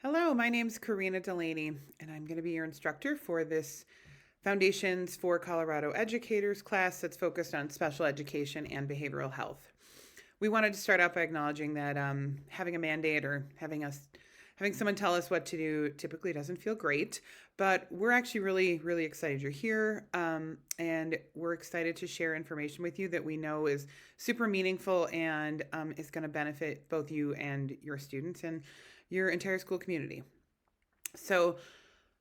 Hello, my name's Karina Delaney, and I'm going to be your instructor for this Foundations for Colorado Educators class that's focused on special education and behavioral health. We wanted to start out by acknowledging that having a mandate or having someone tell us what to do typically doesn't feel great, but we're actually really excited you're here, and we're excited to share information with you that we know is super meaningful and is going to benefit both you and your students and your entire school community. So,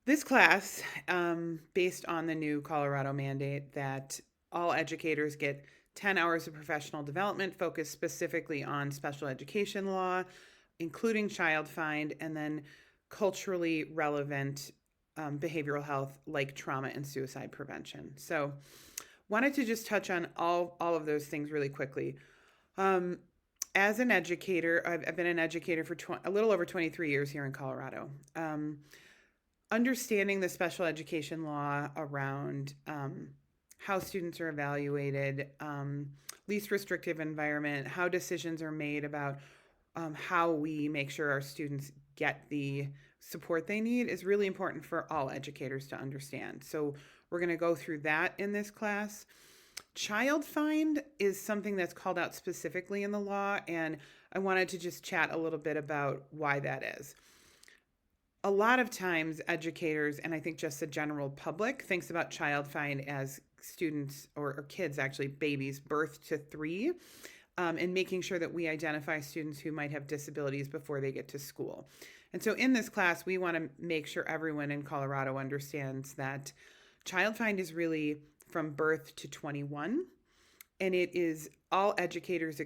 this class, based on the new Colorado mandate that all educators get 10 hours of professional development focused specifically on special education law, including child find, and then culturally relevant behavioral health like trauma and suicide prevention. So, wanted to just touch on all of those things really quickly. Um, as an educator, I've been an educator for a little over 23 years here in Colorado. Understanding the special education law around how students are evaluated, least restrictive environment, how decisions are made about how we make sure our students get the support they need is really important for all educators to understand. So we're going to go through that in this class. Child find is something that's called out specifically in the law, and I wanted to just chat a little bit about why that is. A lot of times educators, and I think just the general public, thinks about child find as students or kids, actually babies birth to 3, and making sure that we identify students who might have disabilities before they get to school. And so in this class, we want to make sure everyone in Colorado understands that child find is really from birth to 21, and it is all educators'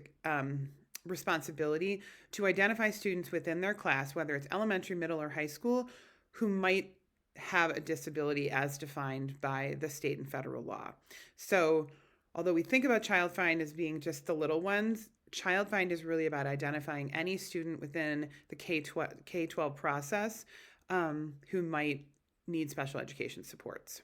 responsibility to identify students within their class, whether it's elementary, middle, or high school, who might have a disability as defined by the state and federal law. So, although we think about child find as being just the little ones, child find is really about identifying any student within the K-12 process who might need special education supports.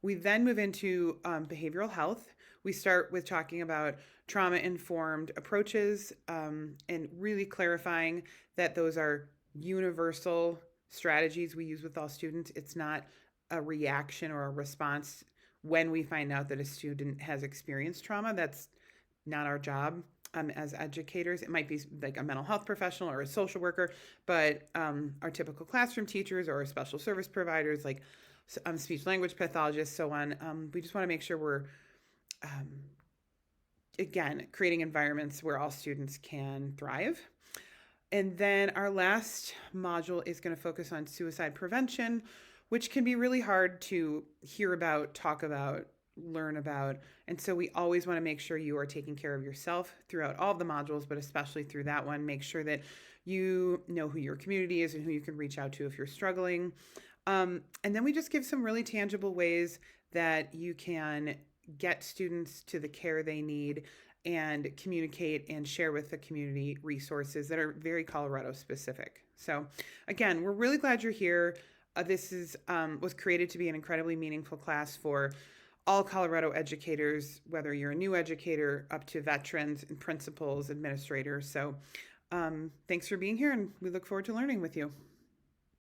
We then move into behavioral health. We start with talking about trauma-informed approaches and really clarifying that those are universal strategies we use with all students. It's not a reaction or a response when we find out that a student has experienced trauma. That's not our job as educators. It might be like a mental health professional or a social worker, but our typical classroom teachers or special service providers like speech language pathologists, so on. We just want to make sure we're, again, creating environments where all students can thrive. And then our last module is going to focus on suicide prevention, which can be really hard to hear about, talk about, learn about. And so we always want to make sure you are taking care of yourself throughout all of the modules, but especially through that one. Make sure that you know who your community is and who you can reach out to if you're struggling. And then we just give some really tangible ways that you can get students to the care they need and communicate and share with the community resources that are very Colorado specific. So again, we're really glad you're here. This was created to be an incredibly meaningful class for all Colorado educators, whether you're a new educator up to veterans and principals, administrators. So thanks for being here, and we look forward to learning with you.